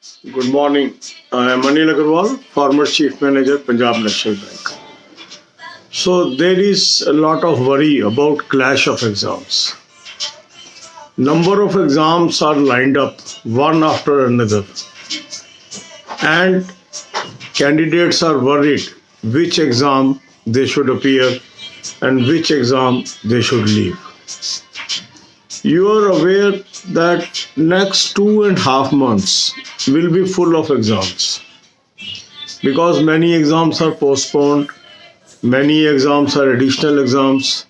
Good morning. I am Anil Agarwal, former Chief Manager, Punjab National Bank. So there is a lot of worry about clash of exams. Number of exams are lined up one after another, and candidates are worried which exam they should appear and which exam they should leave. You are aware that next 2.5 months will be full of exams because many exams are postponed, many exams are additional exams.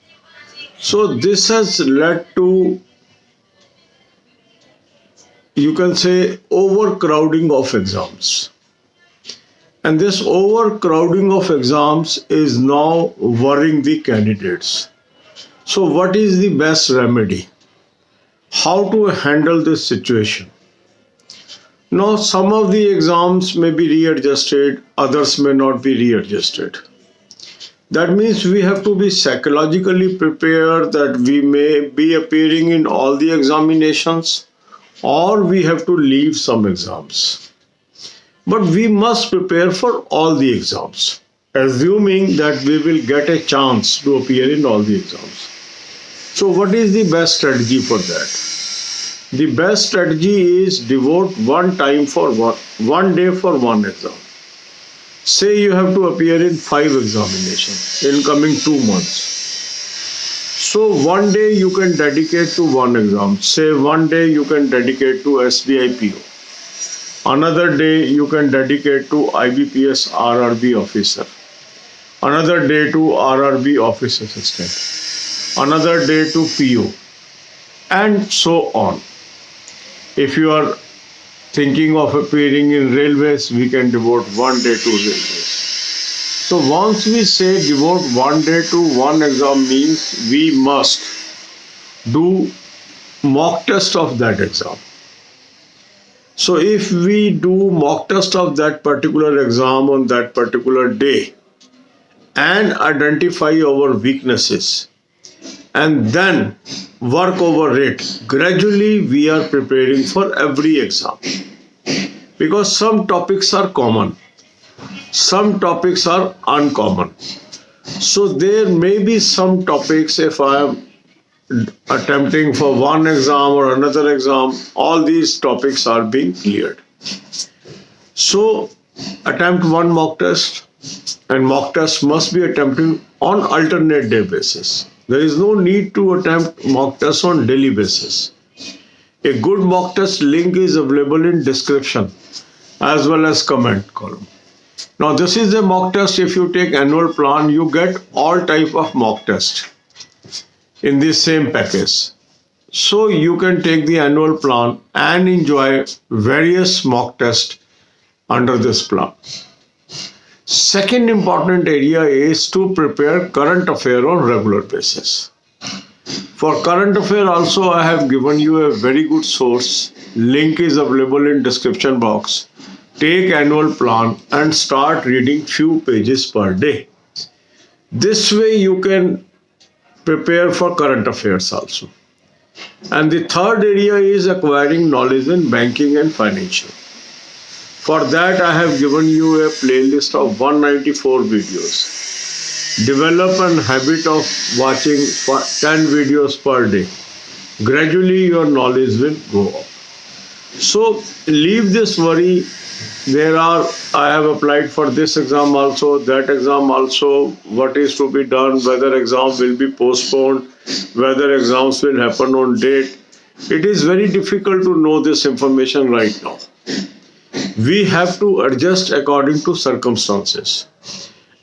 So this has led to, you can say, overcrowding of exams. And this overcrowding of exams is now worrying the candidates. So what is the best remedy? How to handle this situation? Now, some of the exams may be readjusted, others may not be readjusted. That means we have to be psychologically prepared that we may be appearing in all the examinations, or we have to leave some exams. But we must prepare for all the exams, assuming that we will get a chance to appear in all the exams. So what is the best strategy for that? The best strategy is devote one time for one day for one exam. Say you have to appear in 5 examinations in coming 2 months. So one day you can dedicate to one exam. Say one day you can dedicate to SBI PO. Another day you can dedicate to IBPS RRB officer. Another day to RRB office assistant. Another day to PO. And so on. If you are thinking of appearing in railways, we can devote one day to railways. So once we say devote one day to one exam means we must do mock test of that exam. So if we do mock test of that particular exam on that particular day and identify our weaknesses and then work over it, gradually we are preparing for every exam. Because some topics are common, some topics are uncommon. So there may be some topics, if I am attempting for one exam or another exam, all these topics are being cleared. So attempt one mock test, and mock test must be attempted on alternate day basis. There is no need to attempt mock tests on daily basis. A good mock test link is available in description as well as comment column. Now this is a mock test. If you take annual plan, you get all type of mock test in the same package. So you can take the annual plan and enjoy various mock tests under this plan. Second important area is to prepare current affair on regular basis. For current affair also I have given you a very good source. Link is available in description box. Take annual plan and start reading few pages per day. This way you can prepare for current affairs also. And the third area is acquiring knowledge in banking and financial. For that, I have given you a playlist of 194 videos. Develop an habit of watching 10 videos per day. Gradually, your knowledge will go up. So, leave this worry. I have applied for this exam also, that exam also, what is to be done, whether exam will be postponed, whether exams will happen on date. It is very difficult to know this information right now. We have to adjust according to circumstances.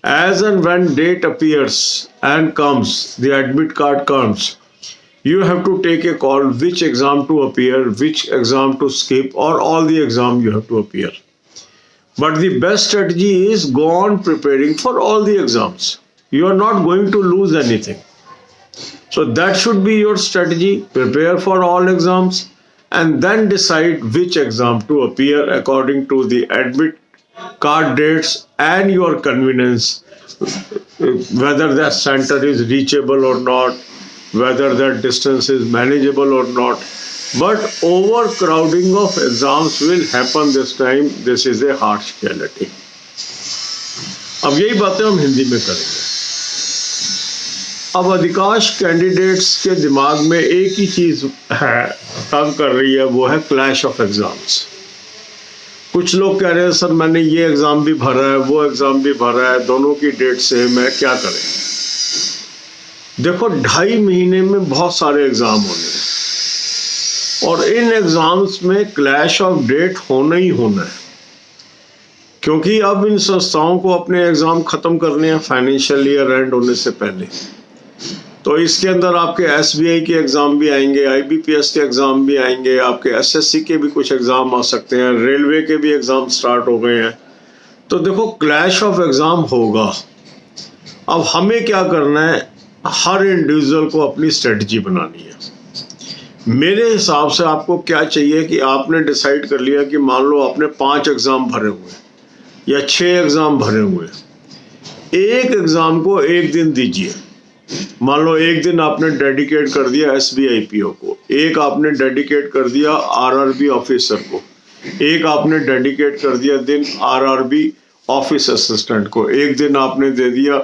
As and when date appears and comes, the admit card comes, you have to take a call which exam to appear, which exam to skip, or all the exam you have to appear. But the best strategy is go on preparing for all the exams. You are not going to lose anything. So that should be your strategy. Prepare for all exams and then decide which exam to appear according to the admit card dates and your convenience, whether that center is reachable or not, whether that distance is manageable or not. but overcrowding of exams will happen this time. This is a harsh reality. अब यही बातें हम हिंदी में करेंगे। अब अधिकांश candidates के दिमाग में एक ही चीज है, तंग कर रही है, वो है क्लैश ऑफ एग्जाम्स। कुछ लोग कह रहे हैं सर मैंने ये एग्जाम भी भरा है, वो एग्जाम भी भरा है, दोनों की डेट सेम है, क्या करें? देखो 2.5 महीने में बहुत सारे एग्जाम होने हैं और इन एग्जाम्स में क्लैश ऑफ डेट होना ही होना है, क्योंकि अब इन संस्थाओं को अपने एग्जाम खत्म करने हैं फाइनेंशियल ईयर एंड होने से पहले। तो इसके अंदर आपके एसबीआई के एग्जाम भी आएंगे, आईबीपीएस के एग्जाम भी आएंगे, आपके एसएससी के भी कुछ एग्जाम आ सकते हैं, रेलवे के भी एग्जाम स्टार्ट हो गए हैं। तो देखो क्लैश ऑफ एग्जाम होगा। अब हमें क्या करना है, हर इंडिविजुअल को अपनी स्ट्रेटजी बनानी है। मेरे हिसाब से आपको क्या चाहिए कि आपने डिसाइड कर लिया कि मान लो आपने 5 एग्जाम भरे हुए या 6 एग्जाम भरे हुए, एक एग्जाम को एक दिन दीजिए। मान लो एक दिन आपने डेडिकेट कर दिया एसबीआई पीओ को, एक आपने डेडिकेट कर दिया आरआरबी ऑफिसर को, एक आपने डेडिकेट कर दिया दिन आरआरबी ऑफिस असिस्टेंट को, एक दिन आपने दे दिया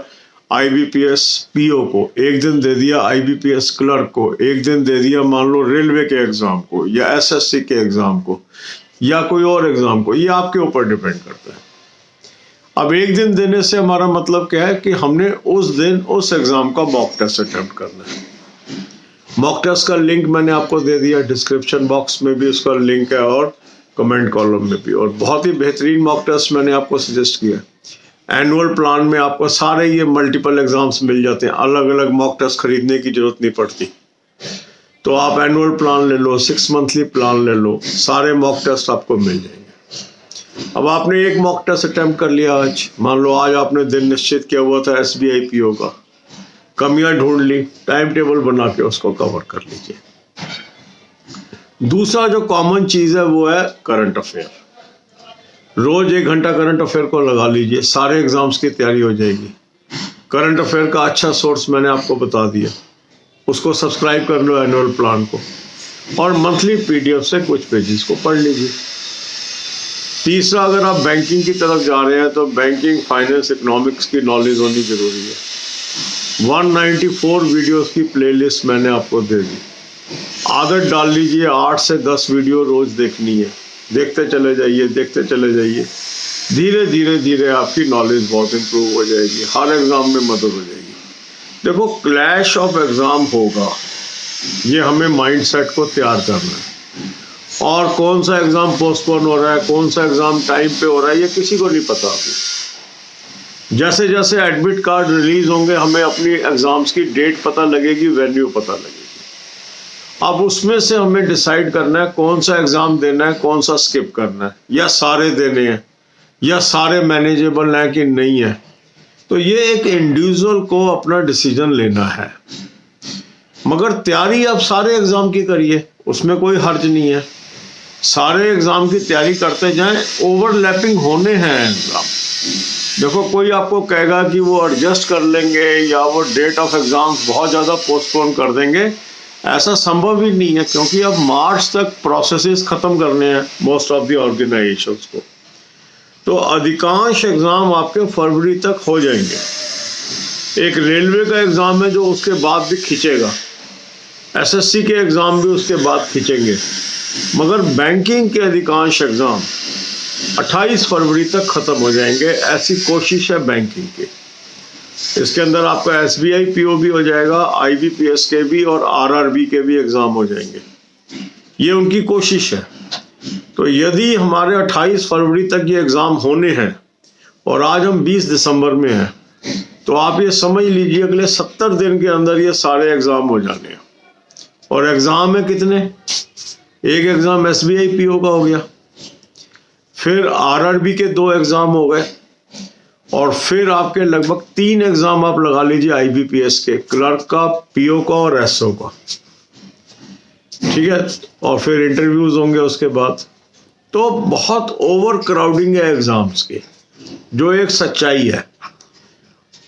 आईबीपीएस पीओ को, एक दिन दे दिया आईबीपीएस क्लर्क को, एक दिन दे दिया मान लो रेलवे के एग्जाम को या एसएससी के एग्जाम को या कोई और एग्जाम को। ये आपके ऊपर डिपेंड करता है। अब एक दिन देने से हमारा मतलब क्या है कि हमने उस दिन उस एग्जाम का मॉक टेस्ट अटेम्प्ट करना है। मॉक टेस्ट का लिंक मैंने आपको दे दिया, डिस्क्रिप्शन बॉक्स में भी उसका लिंक है और कमेंट कॉलम में भी। और बहुत ही बेहतरीन मॉक टेस्ट मैंने आपको सजेस्ट किया। एनुअल प्लान में आपको सारे ये मल्टीपल एग्जाम्स मिल जाते हैं, अलग अलग मॉक टेस्ट खरीदने की जरूरत नहीं पड़ती। तो आप एनुअल प्लान ले लो, 6 मंथली प्लान ले लो, सारे मॉक टेस्ट आपको मिल जाएंगे। अब आपने एक मॉक टेस्ट अटेम्प्ट कर लिया आज, मान लो आज आपने दिन निश्चित किया हुआ था एसबीआई पीओ का, कमियां ढूंढ ली, टाइम टेबल बना के उसको कवर कर लीजिए। दूसरा जो कॉमन चीज है वो है करंट अफेयर। रोज 1 घंटा करंट अफेयर को लगा लीजिए, सारे एग्जाम्स की तैयारी हो जाएगी। करंट अफेयर का अच्छा सोर्स मैंने आपको बता दिया, उसको सब्सक्राइब कर लो एनुअल प्लान को, और मंथली पीडीएफ से कुछ पेजेस को पढ़ लीजिए। तीसरा, अगर आप बैंकिंग की तरफ जा रहे हैं तो बैंकिंग, फाइनेंस, इकोनॉमिक्स की नॉलेज होनी जरूरी है। 194 वीडियोस की प्लेलिस्ट मैंने आपको दे दी। आदत डाल लीजिए, 8 से 10 वीडियो रोज देखनी है। देखते चले जाइए, देखते चले जाइए, धीरे धीरे धीरे आपकी नॉलेज बहुत इंप्रूव हो जाएगी, हर एग्जाम में मदद हो जाएगी। देखो क्लैश ऑफ एग्जाम होगा, ये हमें माइंडसेट को तैयार करना है। और कौन सा एग्जाम पोस्टपोन हो रहा है, कौन सा एग्जाम टाइम पे हो रहा है, ये किसी को नहीं पता अभी। जैसे जैसे एडमिट कार्ड रिलीज होंगे हमें अपनी एग्जाम्स की डेट पता लगेगी, वेन्यू पता लगेगी। अब उसमें से हमें डिसाइड करना है कौन सा एग्जाम देना है, कौन सा स्किप करना है, या सारे देने हैं, या सारे मैनेजेबल हैं कि नहीं है। तो ये एक इंडिविजुअल को अपना डिसीजन लेना है। मगर तैयारी आप सारे एग्जाम की करिए, उसमें कोई हर्ज नहीं है। सारे एग्जाम की तैयारी करते जाएं, ओवरलैपिंग होने हैं एग्जाम। देखो कोई आपको कहेगा कि वो एडजस्ट कर लेंगे या वो डेट ऑफ एग्जाम्स बहुत ज़्यादा पोस्टपोन कर देंगे, ऐसा संभव ही नहीं है, क्योंकि अब मार्च तक प्रोसेसेस ख़त्म करने हैं मोस्ट ऑफ द ऑर्गेनाइजेशंस को। तो अधिकांश एग्ज़ाम आपके फरवरी तक हो जाएंगे। एक रेलवे का एग्ज़ाम है जो उसके बाद भी खींचेगा, एसएससी के एग्ज़ाम भी उसके बाद खींचेंगे, मगर बैंकिंग के अधिकांश एग्ज़ाम 28 फरवरी तक ख़त्म हो जाएंगे, ऐसी कोशिश है बैंकिंग की। इसके अंदर आपका एसबीआई पीओ भी हो जाएगा, आईबीपीएस के भी और आरआरबी के भी एग्ज़ाम हो जाएंगे, ये उनकी कोशिश है। तो यदि हमारे 28 फरवरी तक ये एग्ज़ाम होने हैं और आज हम 20 दिसंबर में हैं, तो आप ये समझ लीजिए अगले 70 दिन के अंदर ये सारे एग्ज़ाम हो जाने हैं। और एग्ज़ाम है कितने? एक एग्ज़ाम एसबीआई पीओ का हो गया, फिर आरआरबी के 2 एग्ज़ाम हो गए, और फिर आपके लगभग 3 एग्ज़ाम आप लगा लीजिए आईबीपीएस के, क्लर्क का, पीओ का और एसओ का, ठीक है। और फिर इंटरव्यूज होंगे उसके बाद। तो बहुत ओवर क्राउडिंग है एग्जाम्स की, जो एक सच्चाई है।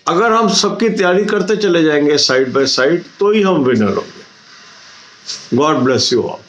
अगर हम सबकी तैयारी करते चले जाएंगे साइड बाय साइड, तो ही हम विनर होंगे। God bless you all.